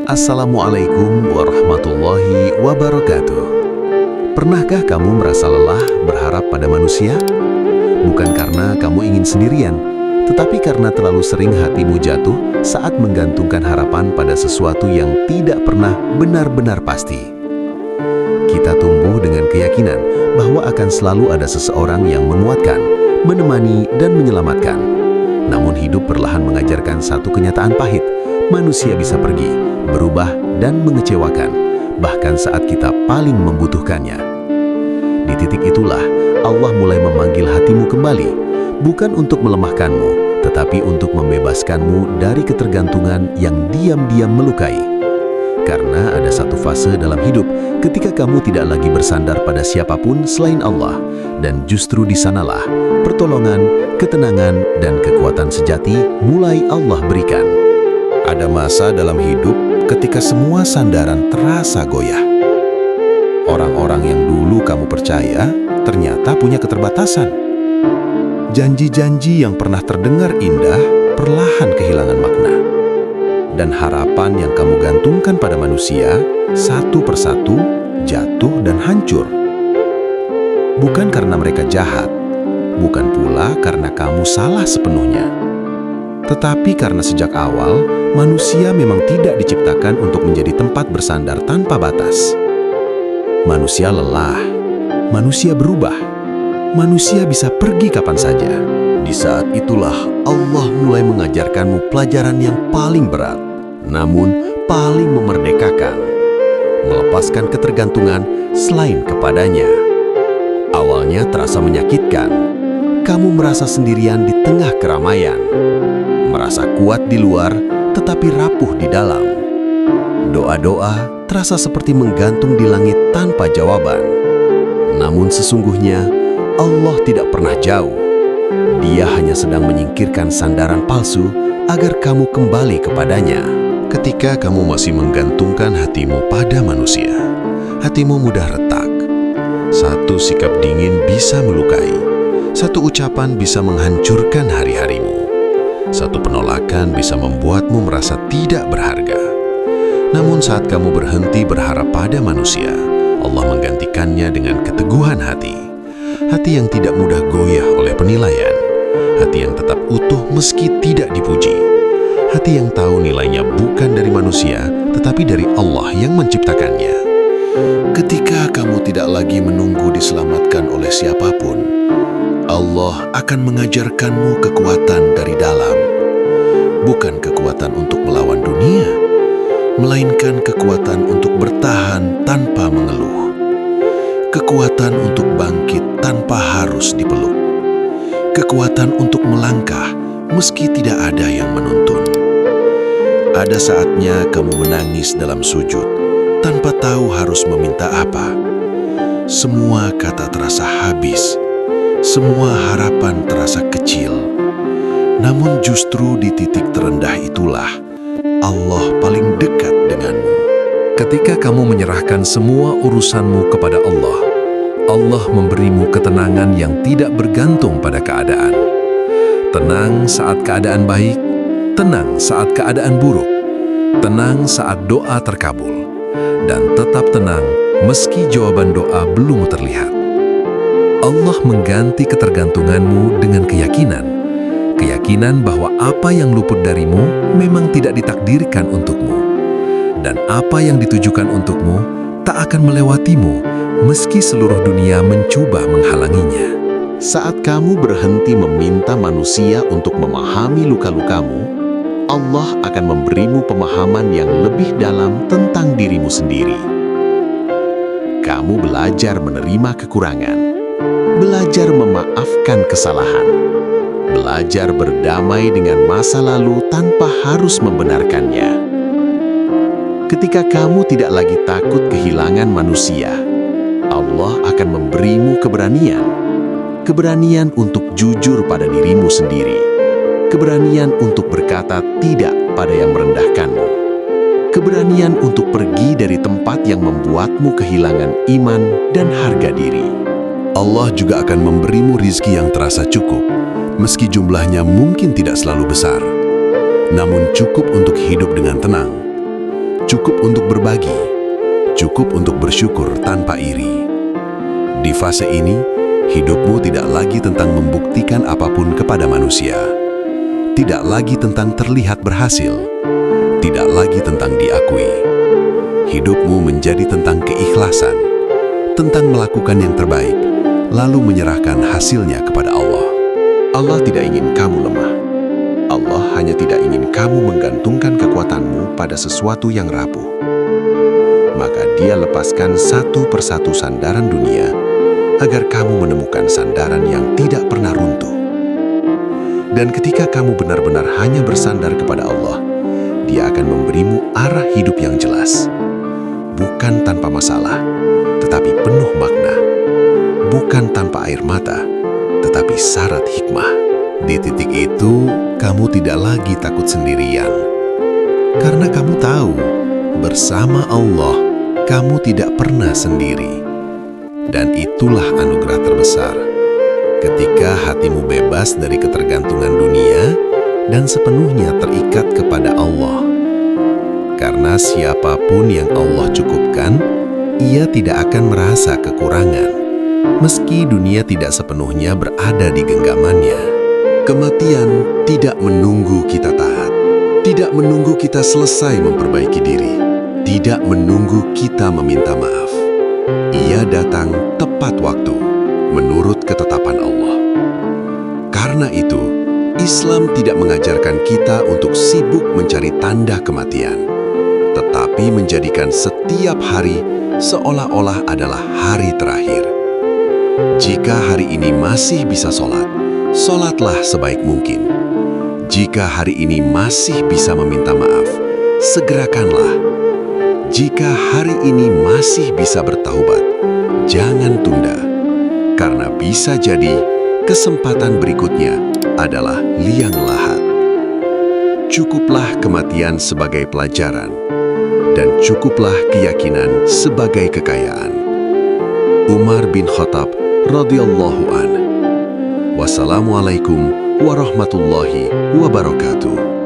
Assalamualaikum warahmatullahi wabarakatuh. Pernahkah kamu merasa lelah berharap pada manusia? Bukan karena kamu ingin sendirian, tetapi karena terlalu sering hatimu jatuh saat menggantungkan harapan pada sesuatu yang tidak pernah benar-benar pasti. Kita tumbuh dengan keyakinan bahwa akan selalu ada seseorang yang menguatkan, menemani, dan menyelamatkan. Namun hidup perlahan mengajarkan satu kenyataan pahit. Manusia bisa pergi, berubah, dan mengecewakan, bahkan saat kita paling membutuhkannya. Di titik itulah Allah mulai memanggil hatimu kembali, bukan untuk melemahkanmu, tetapi untuk membebaskanmu dari ketergantungan yang diam-diam melukai. Karena ada satu fase dalam hidup ketika kamu tidak lagi bersandar pada siapapun selain Allah, dan justru di sanalah pertolongan, ketenangan, dan kekuatan sejati mulai Allah berikan. Ada masa dalam hidup ketika semua sandaran terasa goyah. Orang-orang yang dulu kamu percaya ternyata punya keterbatasan. Janji-janji yang pernah terdengar indah perlahan kehilangan makna. Dan harapan yang kamu gantungkan pada manusia satu persatu jatuh dan hancur. Bukan karena mereka jahat, bukan pula karena kamu salah sepenuhnya, tetapi karena sejak awal manusia memang tidak diciptakan untuk menjadi tempat bersandar tanpa batas. Manusia lelah, manusia berubah, manusia bisa pergi kapan saja. Di saat itulah Allah mulai mengajarkanmu pelajaran yang paling berat, namun paling memerdekakan. Melepaskan ketergantungan selain kepadanya. Awalnya terasa menyakitkan. Kamu merasa sendirian di tengah keramaian. Merasa kuat di luar, tetapi rapuh di dalam. Doa-doa terasa seperti menggantung di langit tanpa jawaban. Namun sesungguhnya Allah tidak pernah jauh. Dia hanya sedang menyingkirkan sandaran palsu agar kamu kembali kepadanya. Ketika kamu masih menggantungkan hatimu pada manusia, hatimu mudah retak. Satu sikap dingin bisa melukai. Satu ucapan bisa menghancurkan hari-harimu. Satu penolakan bisa membuatmu merasa tidak berharga. Namun saat kamu berhenti berharap pada manusia, Allah menggantikannya dengan keteguhan hati. Hati yang tidak mudah goyah oleh penilaian. Hati yang tetap utuh meski tidak dipuji. Hati yang tahu nilainya bukan dari manusia, tetapi dari Allah yang menciptakannya. Ketika kamu tidak lagi menunggu diselamatkan oleh siapapun, Allah akan mengajarkanmu kekuatan dari dalam. Bukan kekuatan untuk melawan dunia, melainkan kekuatan untuk bertahan tanpa mengeluh. Kekuatan untuk bangkit tanpa harus dipeluk. Kekuatan untuk melangkah meski tidak ada yang menuntun. Ada saatnya kamu menangis dalam sujud tanpa tahu harus meminta apa. Semua kata terasa habis. Semua harapan terasa kecil. Namun justru di titik terendah itulah Allah paling dekat denganmu. Ketika kamu menyerahkan semua urusanmu kepada Allah, Allah memberimu ketenangan yang tidak bergantung pada keadaan. Tenang saat keadaan baik, tenang saat keadaan buruk, tenang saat doa terkabul, dan tetap tenang meski jawaban doa belum terlihat. Allah mengganti ketergantunganmu dengan keyakinan. Keyakinan bahwa apa yang luput darimu memang tidak ditakdirkan untukmu. Dan apa yang ditujukan untukmu tak akan melewatimu meski seluruh dunia mencoba menghalanginya. Saat kamu berhenti meminta manusia untuk memahami luka-lukamu, Allah akan memberimu pemahaman yang lebih dalam tentang dirimu sendiri. Kamu belajar menerima kekurangan, belajar memaafkan kesalahan, belajar berdamai dengan masa lalu tanpa harus membenarkannya. Ketika kamu tidak lagi takut kehilangan manusia, Allah akan memberimu keberanian. Keberanian untuk jujur pada dirimu sendiri. Keberanian untuk berkata tidak pada yang merendahkanmu. Keberanian untuk pergi dari tempat yang membuatmu kehilangan iman dan harga diri. Allah juga akan memberimu rizki yang terasa cukup, meski jumlahnya mungkin tidak selalu besar, namun cukup untuk hidup dengan tenang. cukup untuk berbagi, cukup untuk bersyukur tanpa iri. Di fase ini, hidupmu tidak lagi tentang membuktikan apapun kepada manusia. Tidak lagi tentang terlihat berhasil. Tidak lagi tentang diakui. Hidupmu menjadi tentang keikhlasan, tentang melakukan yang terbaik, lalu menyerahkan hasilnya kepada Allah. Allah tidak ingin kamu lemah. Allah hanya tidak ingin kamu menggantungkan kekuatanmu pada sesuatu yang rapuh. Maka Dia lepaskan satu persatu sandaran dunia agar kamu menemukan sandaran yang tidak pernah runtuh. Dan ketika kamu benar-benar hanya bersandar kepada Allah, Dia akan memberimu arah hidup yang jelas. Bukan tanpa masalah, tetapi penuh makna. Bukan tanpa air mata, tetapi syarat hikmah. Di titik itu, kamu tidak lagi takut sendirian. Karena kamu tahu, bersama Allah, kamu tidak pernah sendiri. Dan itulah anugerah terbesar. Ketika hatimu bebas dari ketergantungan dunia dan sepenuhnya terikat kepada Allah. Karena siapapun yang Allah cukupkan, ia tidak akan merasa kekurangan, meski dunia tidak sepenuhnya berada di genggamannya. Kematian tidak menunggu kita taat, tidak menunggu kita selesai memperbaiki diri, tidak menunggu kita meminta maaf. Ia datang tepat waktu, menurut ketetapan Allah. Karena itu, Islam tidak mengajarkan kita untuk sibuk mencari tanda kematian, tetapi menjadikan setiap hari seolah-olah adalah hari terakhir. Jika hari ini masih bisa sholat, sholatlah sebaik mungkin. Jika hari ini masih bisa meminta maaf, segerakanlah. Jika hari ini masih bisa bertaubat, jangan tunda. Karena bisa jadi kesempatan berikutnya adalah liang lahat. Cukuplah kematian sebagai pelajaran, dan cukuplah keyakinan sebagai kekayaan. Umar bin Khattab radhiyallahu anhu. Wassalamualaikum warahmatullahi wabarakatuh.